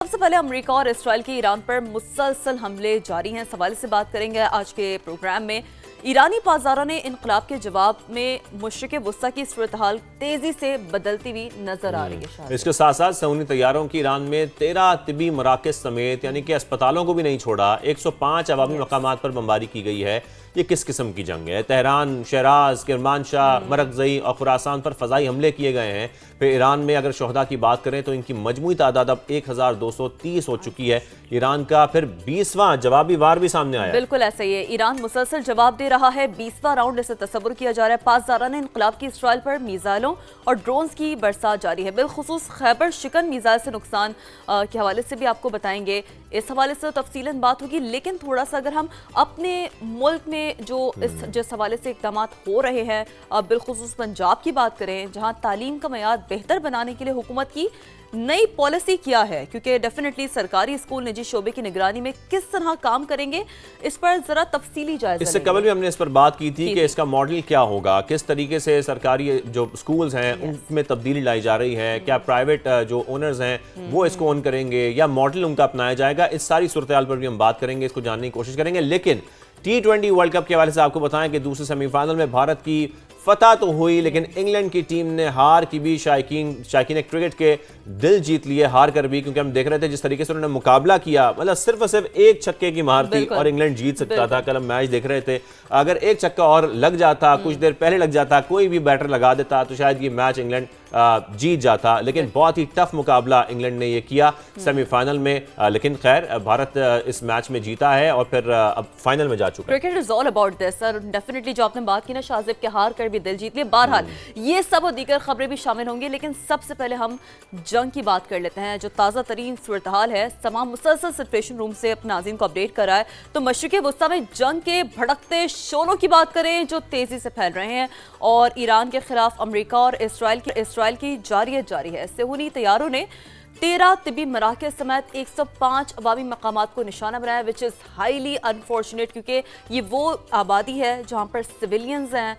सबसे पहले अमेरिका और इसराइल के ईरान पर मुसलसल हमले जारी हैं। सवाल से बात करेंगे आज के प्रोग्राम में। ईरानी बाजारों ने इनकलाब के जवाब में मशरिक़ वस्ता की सूरत-हाल तेजी से बदलती हुई नजर आ रही है। इसके साथ साथ सऊदी तैयारों की ईरान में 13 तिबी मराकज़ समेत यानी कि अस्पतालों को भी नहीं छोड़ा, 105 अवामी मकामात पर बमबारी की गई है। ये किस किस्म की जंग है? तेहरान, शहराज, किरमानशाह, मरकज़ई और खुरासान पर फ़ज़ाई हमले किए गए हैं। फिर ईरान में अगर शोहदा की बात करें तो इनकी मजमूई तादाद अब 1230 हो चुकी है। ईरान का फिर 20वां जवाबी वार भी सामने आया। बिल्कुल ऐसा ही है। ईरान मुसलसल जवाब दे रहा है। 20वां राउंड इसे तस्वुर किया जा रहा है। पासदारान इनकलाब की इसराइल पर मिसाइलों और ड्रोन्स की बरसात जारी है। बिलखुसूस खैबर शिकन मिसाइल से नुकसान के हवाले से भी आपको बताएंगे। इस हवाले से तफसीलन बात होगी, लेकिन थोड़ा सा अगर हम अपने मुल्क में जिस हवाले से इक़दाम हो रहे हैं, बिलखुसूस पंजाब की बात करें, जहाँ तालीम का मयार बेहतर बनाने के लिए हुकूमत की नई पॉलिसी क्या है, क्योंकि डेफिनेटली सरकारी स्कूल निजी शोबे की निगरानी में किस तरह काम करेंगे, इस पर जरा तफसीली जायजा। इससे कबल भी हमने इस पर बात की थी कि इसका मॉडल क्या होगा, किस तरीके से सरकारी जो स्कूल्स हैं उनमें तब्दीली लाई जा रही है, क्या प्राइवेट जो ओनर्स हैं वो इसको ओन करेंगे या मॉडल उनका अपनाया जाएगा। इस सारी सूरत हाल पर भी हम बात करेंगे, इसको जानने की कोशिश करेंगे। लेकिन T20 वर्ल्ड कप के हवाले से आपको बताएं कि दूसरे सेमीफाइनल में भारत की फतह तो हुई, लेकिन इंग्लैंड की टीम ने हार की भी शायकीन क्रिकेट के दिल जीत लिए, हार कर भी, क्योंकि हम देख रहे थे जिस तरीके से उन्होंने मुकाबला किया, मतलब सिर्फ और सिर्फ एक छक्के की मार थी और इंग्लैंड जीत सकता था। कल हम मैच देख रहे थे, अगर एक छक्का और लग जाता, कुछ देर पहले लग जाता, कोई भी बैटर लगा देता तो शायद ये मैच इंग्लैंड जीत जाता। लेकिन बहुत ही टफ मुकाबला इंग्लैंड ने ये किया सेमीफाइनल में, लेकिन खैर भारत इस मैच में जीता है और फिर अब फाइनल में जा चुका है। Cricket is all about this sir. Definitely जो आपने बात की ना, शाहजेब के हार कर भी दिल जीत लिए। बहरहाल ये सब और दीगर खबरें भी शामिल होंगी, लेकिन सबसे पहले हम जंग की बात कर लेते हैं। जो ताज़ा तरीन सूरत हाल है, तमाम मुसलसल सिचुएशन रूम से अपने नाज़रीन को अपडेट कर रहा है। तो मशरिक़ वस्ता में जंग के भड़कते शोलों की बात करें जो तेजी से फैल रहे हैं, और ईरान के खिलाफ अमेरिका और इसराइल की जारी है। सेहूनी तैयारों ने 13 तिबी मराकज़ समेत 105 अवामी मकामात को निशाना बनाया, विच इज़ हाईली अनफॉर्चुनेट, क्योंकि ये वो आबादी है जहाँ पर सिविलियंस हैं।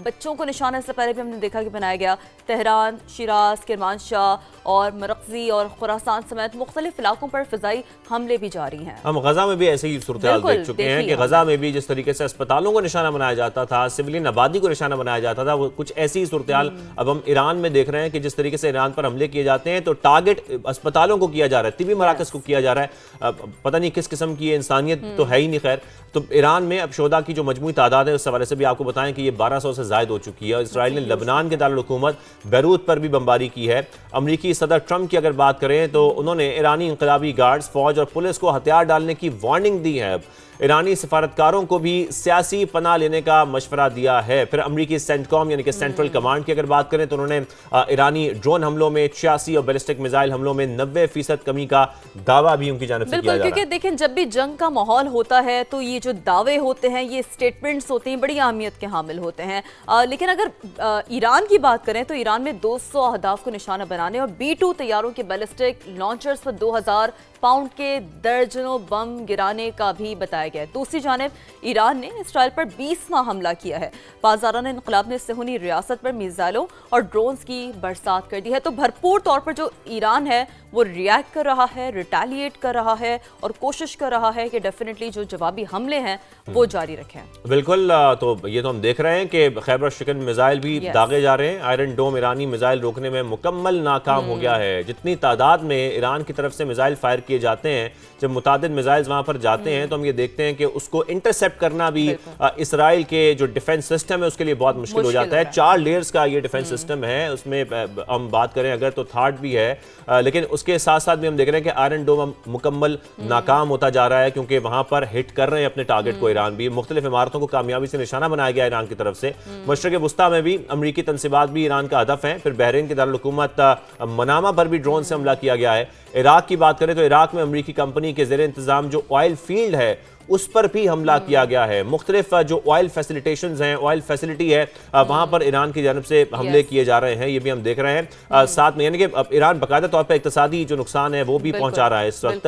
बच्चों को निशाने से पहले भी हमने देखा कि बनाया गया। तेहरान, शिराज, किरमानशाह और मरकज़ी और खुरासान समेत मुख्तलिफ इलाकों पर फ़िज़ाई हमले भी जारी हैं। हम गजा में भी ऐसे ही सूरत हाल देख चुके हैं कि गजा में भी जिस तरीके से अस्पतालों को निशाना बनाया जाता था, सिविलियन आबादी को निशाना बनाया जाता था, वो कुछ ऐसी ही सूरत हाल अब हम ईरान में देख रहे हैं कि जिस तरीके से ईरान पर हमले किए जाते हैं तो टारगेट अस्पतालों को किया जा रहा है, तिबी मराकज़ को किया जा रहा है। पता नहीं किस किस्म की इंसानियत तो है ही नहीं। खैर, तो ईरान में अब शोहदा की जो मजमूई तादाद है उस हवाले से भी आपको बताएं कि ये 1200 से ज़ायद हो चुकी है। इसराइल ने लबनान के दारुल हुकूमत बैरूत पर भी बमबारी की है। अमरीकी सदर ट्रंप की अगर बात करें तो उन्होंने ईरानी इंकलाबी गार्ड्स, फौज और पुलिस को हथियार डालने की वार्निंग दी है। ईरानी सफारतकारों को भी सियासी पनाह लेने का मशवरा दिया है। फिर अमरीकी सेंटकॉम यानी कि सेंट्रल कमांड की अगर बात करें तो उन्होंने ईरानी ड्रोन हमलों में 86 और बैलिस्टिक मिसाइल हमलों में 90% कमी का दावा भी उनकी जानिब से किया जा रहा है। क्योंकि देखें, जब भी जंग का माहौल होता है तो ये जो दावे होते हैं, ये स्टेटमेंट्स होते हैं, बड़ी अहमियत के हामिल होते हैं। लेकिन अगर ईरान की बात करें तो ईरान में 200 अहदाफ को निशाना बनाने और B-2 तैयारों के बैलिस्टिक लॉन्चर्स पर 2000 पाउंड के दर्जनों बम गिराने का भी बताया गया है। दूसरी जानिब ईरान ने इसराइल पर 20वां हमला किया है। बाज़ारान इनकलाब ने सेहूनी रियासत पर मिसाइलों और ड्रोन्स की बरसात कर दी है। तो भरपूर तौर पर जो ईरान है वो रिएक्ट कर रहा है, रिटेलिएट कर रहा है और कोशिश कर रहा है कि डेफिनेटली जो जवाबी हमले हैं वो जारी रखें। बिल्कुल, तो ये तो हम देख रहे हैं कि खैबर शिकन मिसाइल भी दागे जा रहे हैं। आयरन डोम ईरानी मिसाइल रोकने में मुकम्मल नाकाम हो गया है। जितनी तादाद में ईरान की तरफ से मिसाइल फायर किए जाते हैं, जब मुतादिद मिसाइल वहां पर जाते हैं तो हम ये देखते हैं कि उसको इंटरसेप्ट करना भी इसराइल के जो डिफेंस सिस्टम है उसके लिए बहुत मुश्किल हो जाता है। 4 लेयर्स का ये डिफेंस सिस्टम है, उसमें हम बात करें अगर तो थर्ड भी है, लेकिन उसके साथ साथ भी हम देख रहे हैं कि आयरन डोम मुकम्मल नाकाम होता जा रहा है, क्योंकि वहां पर हिट कर रहे हैं अपने टारगेट को ईरान भी। मुख्तलिफ इमारतों को कामयाबी से निशाना बनाया गया ईरान की तरफ से। मशरिक़ वस्ता में भी अमरीकी तनसीबात भी ईरान का हदफ है। फिर बहरीन के दारुल हुकूमत मनामा पर भी ड्रोन से हमला किया गया है। इराक की बात करें तो इराक में अमरीकी कंपनी के ज़ेर इंतजाम जो ऑयल फील्ड है उस पर भी हमला किया गया है। मुख्तलिफ जो ऑयल फैसिलिटेशंस हैं, ऑयल फैसिलिटी है, वहां पर ईरान की जानिब से हमले किए जा रहे हैं, ये भी हम देख रहे हैं। साथ में यानी कि ईरान बाकायदा तौर पर इक्तिसादी जो नुकसान है वो भी पहुंचा रहा है इस वक्त।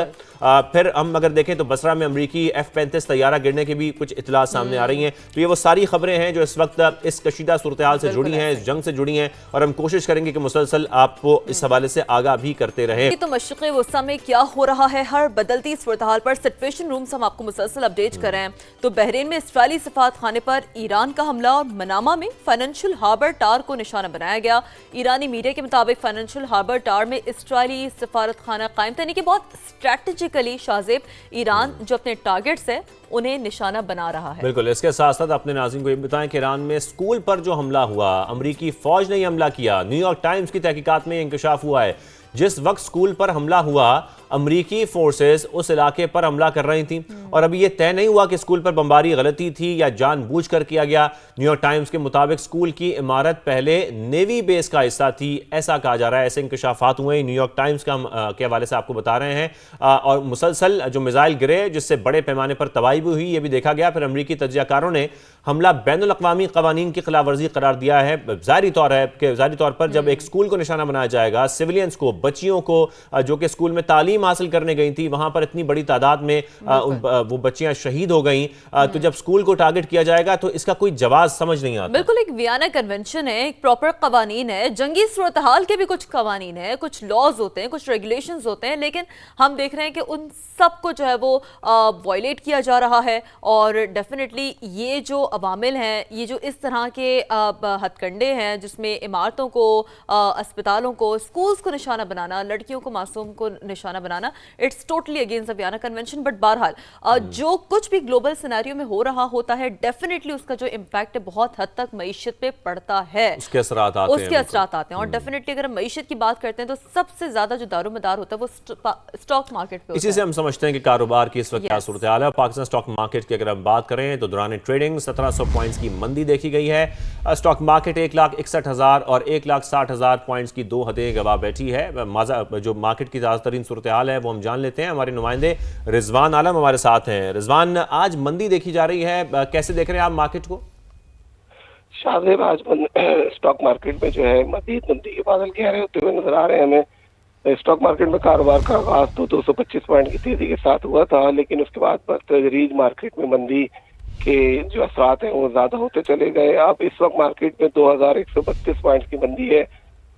फिर हम अगर देखें तो बसरा में अमरीकी F-35 तैयारा गिरने की भी कुछ इतला सामने आ रही हैं। तो ये वो सारी खबरें हैं जो इस वक्त इस कशीदा सूरत हाल से जुड़ी हैं, इस जंग से जुड़ी हैं, और हम कोशिश करेंगे कि मुसलसल आपको इस हवाले से आगाह भी करते रहें। तो मशरिक़ वस्ता में क्या हो रहा है, हर बदलती सूरत-हाल पर सिचुएशन रूम से हम आपको मुसलसल अपडेट कर रहे हैं। तो बहरीन में इसराइली सफारत खाने पर ईरान का हमला और मनामा में फाइनेंशियल हार्बर टावर को निशाना बनाया गया। ईरानी मीडिया के मुताबिक फाइनेंशियल हार्बर टावर में इसराइली सफारत खाना कायम था, यानी कि बहुत स्ट्रैटेजिकली शाज़ेब ईरान जो अपने टारगेट्स है उन्हें निशाना बना रहा है। बिल्कुल, इसके साथ साथ अपने नाज़रीन को ये बताएं कि ईरान में स्कूल पर जो हमला हुआ, अमरीकी फौज ने यह हमला किया। न्यूयॉर्क टाइम्स की तहकीकात में इंकशाफ हुआ है, जिस वक्त स्कूल पर हमला हुआ अमरीकी फोर्सेस उस इलाके पर हमला कर रही थी और अभी ये तय नहीं हुआ कि स्कूल पर बमबारी गलती थी या जानबूझकर किया गया। न्यूयॉर्क टाइम्स के मुताबिक स्कूल की इमारत पहले नेवी बेस का हिस्सा थी, ऐसा कहा जा रहा है। ऐसे इंकशाफात हुए न्यूयॉर्क टाइम्स के हवाले से आपको बता रहे हैं। और मुसलसल जो मिसाइल गिरे जिससे बड़े पैमाने पर तबाही भी हुई, ये भी देखा गया। फिर अमरीकी तज्जियाकारों ने हमला बैनुल-अक़वामी क़वानीन की खिलाफ वर्जी करार दिया है। ज़ाहिरी तौर पर जब एक स्कूल को निशाना बनाया जाएगा, सिविलियंस को, बच्चियों को जो कि स्कूल में तालीम हासिल करने गई थी, वहां पर इतनी बड़ी तादाद में वो बच्चियां शहीद हो गई, तो जब स्कूल को टारगेट किया जाएगा तो इसका कोई जवाब समझ नहीं आता। बिल्कुल, एक वियना कन्वेंशन है, एक प्रॉपर कवानीन है, जंगी सूरत हाल के भी कुछ कवानीन है, कुछ लॉज होते हैं, कुछ रेगुलेशंस होते हैं, लेकिन हम देख रहे हैं कि उन सबको जो है वो वायलेट किया जा रहा है। और डेफिनेटली ये जो अवामिल हैं, ये जो इस तरह के हथकंडे हैं जिसमें इमारतों को, अस्पतालों को, स्कूल्स को निशाना बनाना, लड़कियों को, मासूम को निशाना बनाना, it's totally against the Vienna convention. But बहरहाल जो कुछ भी ग्लोबल सिनेरियो में हो रहा होता है, डेफिनेटली उसका जो इम्पैक्ट है बहुत हद तक मईशत पे पड़ता है, उसके असरात आते हैं। और डेफिनेटली अगर हम मईशत की बात करते हैं तो सबसे ज्यादा जो दारोमदार होता है वो स्टॉक मार्केट पे होता है। इसी से हम समझते हैं कि कारोबार की इस वक्त क्या सूरत हाल है। पाकिस्तान स्टॉक मार्केट की अगर हम बात करें तो दौरान ट्रेडिंग 1700 पॉइंट्स की मंदी देखी गई है। स्टॉक मार्केट 1,61,000 और 1,60,000 पॉइंट्स की दो हदें गवा बैठी है। जो मार्केट की ताज़ा तरीन सूरत हाल है वो हम जान लेते हैं। हमारे नुमाइंदे रिजवान आलम हमारे साथ हैं। रिजवान, आज मंदी देखी जा रही है, कैसे देख रहे हैं आप मार्केट को? शाहजेब, आज स्टॉक मार्केट में जो है मजीद मंदी के बादल गहरे होते हुए नजर आ रहे हैं हमें। स्टॉक मार्केट में कारोबार का आगाज तो 225 पॉइंट की तेजी के साथ हुआ था, लेकिन उसके बाद तदरीज मार्केट में मंदी के जो असरात हैं वो ज्यादा होते चले गए। अब इस वक्त मार्केट में 2132 पॉइंट की मंदी है।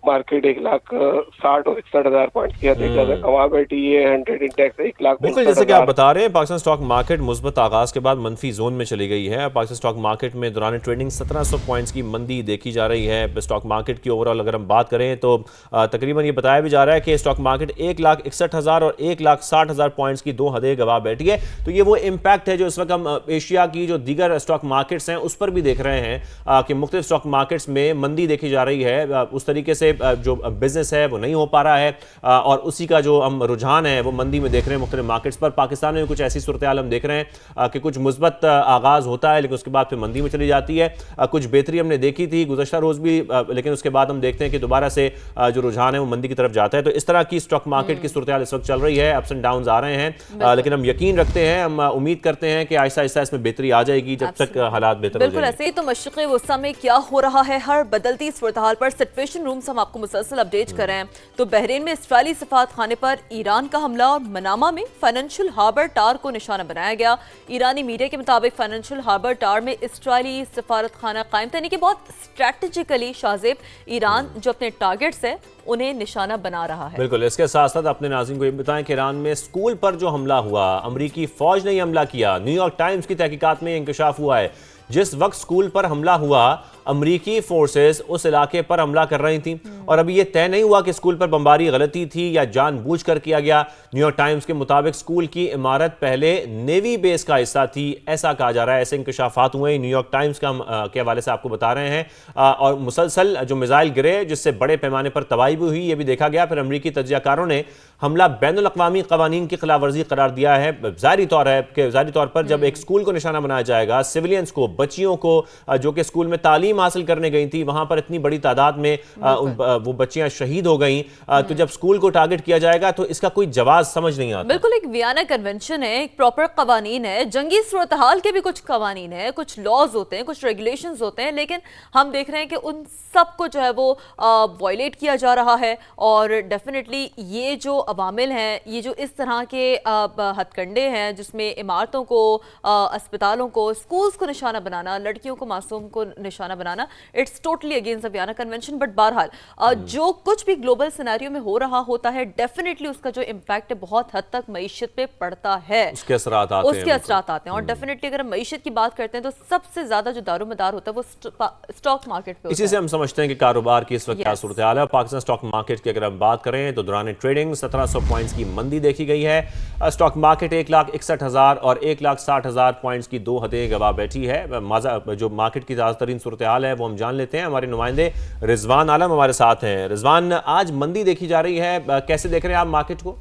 मार्केट 1,60,000 और 61,000 पॉइंट की हद कमा बैठी है। 100 इंडेक्स 1,00,000। बिल्कुल, जैसे कि आप बता रहे हैं, पाकिस्तान स्टॉक मार्केट मुस्बत आगाज के बाद मंफी जोन में चली गई है। पाकिस्तान स्टॉक मार्केट में दौरान ट्रेडिंग 1700 पॉइंट्स की मंदी देखी जा रही है। स्टॉक मार्केट की ओवरऑल अगर हम बात करें तो तकरीबन ये बताया भी जा रहा है कि स्टॉक मार्केट 1,61,000 और 1,60,000 पॉइंट्स की दो हदें गवा बैठी है। तो ये वो इम्पैक्ट है जो इस वक्त हम एशिया की जो दीगर स्टॉक मार्केट्स हैं उस पर भी देख रहे हैं कि मुख्तलिफ स्टॉक मार्केट्स में मंदी देखी जा रही है। उस तरीके से जो बिजनेस है वो नहीं हो पा रहा है और उसी का जो हम रुझान है वो मंदी में देख रहे हैं मुख्तलिफ मार्केट्स पर। पाकिस्तान में कुछ ऐसी सूरत हाल हम देख रहे हैं कि कुछ मुस्बत आगाज होता है लेकिन उसके बाद फिर मंदी में चली जाती है। कुछ बेहतरी हमने देखी थी गुज़श्ता रोज भी, लेकिन उसके बाद हम देखते हैं कि दोबारा से जो रुझान है वो मंदी की तरफ जाता है। तो इस तरह की स्टॉक मार्केट की सूरत हाल इस वक्त चल रही है। अप्स एंड डाउन आ रहे हैं, लेकिन हम यकीन रखते हैं, हम उम्मीद करते हैं कि आहिस्ता आहिस्ता इसमें बेहतरी आ जाएगी जब तक हालात बेहतर हो बिल्कुल ऐसे ही। तो मशरिक़ वस्ता में क्या हो रहा है, हर बदलती सूरत हाल पर सिचुएशन रूम से हम आपको मुसलसल अपडेट कर रहे हैं। तो बहरीन में इसराइली सफारत खाने पर ईरान का हमला और मनामा में फाइनेंशियल हार्बर टावर को निशाना बनाया गया। ईरानी मीडिया के मुताबिक फाइनेंशियल हार्बर टावर में इसराइली सफारत खाना कायम था, यानी कि बहुत स्ट्रैटेजिकली शाज़ेब ईरान जो अपने टारगेट्स है उन्हें निशाना बना रहा है। बिल्कुल, इसके साथ साथ अपने नाज़रीन को ये बताएं कि ईरान में स्कूल पर जो हमला हुआ, अमरीकी फौज ने यह हमला किया। न्यूयॉर्क टाइम्स की तहकीकात में इंकशाफ हुआ है, जिस वक्त स्कूल पर हमला हुआ अमरीकी फोर्सेस उस इलाके पर हमला कर रही थी और अभी ये तय नहीं हुआ कि स्कूल पर बमबारी गलती थी या जानबूझकर किया गया। न्यूयॉर्क टाइम्स के मुताबिक स्कूल की इमारत पहले नेवी बेस का हिस्सा थी, ऐसा कहा जा रहा है। ऐसे इंकशाफात हुए न्यूयॉर्क टाइम्स के हवाले से आपको बता रहे हैं। और मुसलसल जो मिसाइल गिरे जिससे बड़े पैमाने पर तबाही भी हुई, ये भी देखा गया। फिर अमरीकी तज्जियाकारों ने हमला बैनुल-अक़वामी क़वानीन की खिलाफ वर्जी करार दिया है। ज़ाहिरी तौर पर जब एक स्कूल को निशाना बनाया जाएगा, सिविलियंस को, बच्चियों को जो कि स्कूल में तालीम हासिल करने गई थी, वहां पर इतनी बड़ी तादाद में वो बच्चियां शहीद हो गई, तो जब स्कूल को टारगेट किया जाएगा तो इसका कोई जवाब समझ नहीं आता। बिल्कुल, एक वियना कन्वेंशन है, एक प्रॉपर कवानीन है, जंगी सूरत हाल के भी कुछ कवानीन है, कुछ लॉज होते हैं, कुछ रेगुलेशंस होते हैं, लेकिन हम देख रहे हैं कि उन सबको जो है वो वायलेट किया जा रहा है। और डेफिनेटली ये जो अवामिल हैं, ये जो इस तरह के हथकंडे हैं जिसमें इमारतों को, अस्पतालों को, स्कूल्स को निशाना बनाना, लड़कियों को, मासूम को निशाना बनाना, it's totally against the Vienna convention. But बहरहाल जो कुछ भी ग्लोबल सिनेरियो में हो रहा होता है, डेफिनेटली उसका जो इम्पैक्ट है बहुत हद तक मईशत पे पड़ता है, उसके असरात आते हैं। और डेफिनेटली अगर हम मईशत की बात करते हैं तो सबसे ज्यादा जो दारोमदार होता है वो स्टॉक मार्केट पे होता इसी से हम समझधते हैं कि कारोबार की इस वक्त क्या सूरत हाल है। पाकिस्तान स्टॉक मार्केट की अगर हम बात करें तो दौरान ट्रेडिंग 1700 पॉइंट्स की मंदी देखी गई है। स्टॉक मार्केट 1,61,000 और 1,60,000 पॉइंट्स की दो हदें गवा बैठी है। जो मार्केट की ज़्यादा तरीन सूरत हाल है वो हम जान लेते हैं। हमारे नुमाइंदे रिजवान आलम हमारे साथ हैं। रिजवान, आज मंदी देखी जा रही है, कैसे देख रहे हैं आप मार्केट को?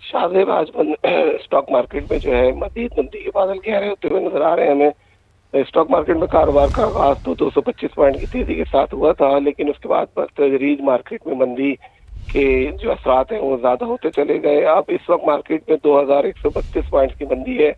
शाहजेब, आज स्टॉक मार्केट में जो है मजीद मंदी के बादल गहरे होते हुए नजर आ रहे हैं हमें। स्टॉक मार्केट में कारोबार का आगाज तो 225 पॉइंट की तेजी के साथ हुआ था, लेकिन उसके बाद बतदरीज मार्केट में मंदी के जो असरात हैं वो ज्यादा होते चले गए। अब इस वक्त मार्केट में 2132 पॉइंट की मंदी है।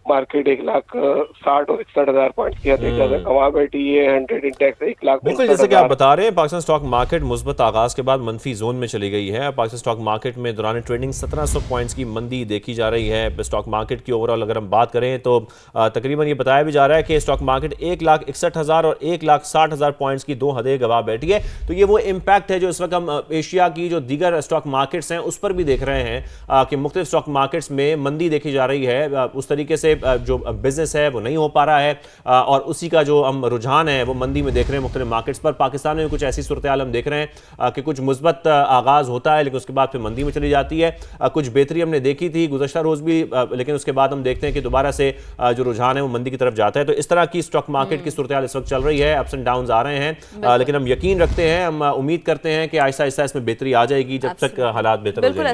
मार्केट 1,60,000 और 61,000 पॉइंट की हद कमा बैठी है। 100 इंडेक्स 1,00,000। बिल्कुल जैसे कि आप बता रहे हैं, पाकिस्तान स्टॉक मार्केट मुस्बत आगाज के बाद मंफी जोन में चली गई है। पाकिस्तान स्टॉक मार्केट में दौरान ट्रेडिंग 1700 पॉइंट्स की मंदी देखी जा रही है। स्टॉक मार्केट की ओवरऑल अगर हम बात करें तो तकरीबन ये बताया भी जा रहा है कि स्टॉक मार्केट 1,61,000 और 1,60,000 पॉइंट्स की दो हदें गवा बैठी है। तो ये वो इम्पैक्ट है जो इस वक्त हम एशिया की जो दीगर स्टॉक मार्केट्स हैं उस पर भी देख रहे हैं कि मुख्तलिफ स्टॉक मार्केट्स में मंदी देखी जा रही है। उस तरीके से जो बिजनेस है वो नहीं हो पा रहा है और उसी का जो हम रुझान है वो मंदी में देख रहे हैं मुख्तलिफ मार्केट्स पर। पाकिस्तान में कुछ ऐसी सूरत हाल हम देख रहे हैं कि कुछ मुस्बत आगाज होता है लेकिन उसके बाद फिर मंदी में चली जाती है। कुछ बेहतरी हमने देखी थी गुज़श्ता रोज भी, लेकिन उसके बाद हम देखते हैं कि दोबारा से जो रुझान है वो मंदी की तरफ जाता है। तो इस तरह की स्टॉक मार्केट की सूरत हाल इस वक्त चल रही है। अप्स एंड डाउन आ रहे हैं, लेकिन हम यकीन रखते हैं, हम उम्मीद करते हैं कि आहिस्ता आहिस्ता इसमें बेहतरी आ जाएगी जब तक हालात बेहतर हो जाएंगे।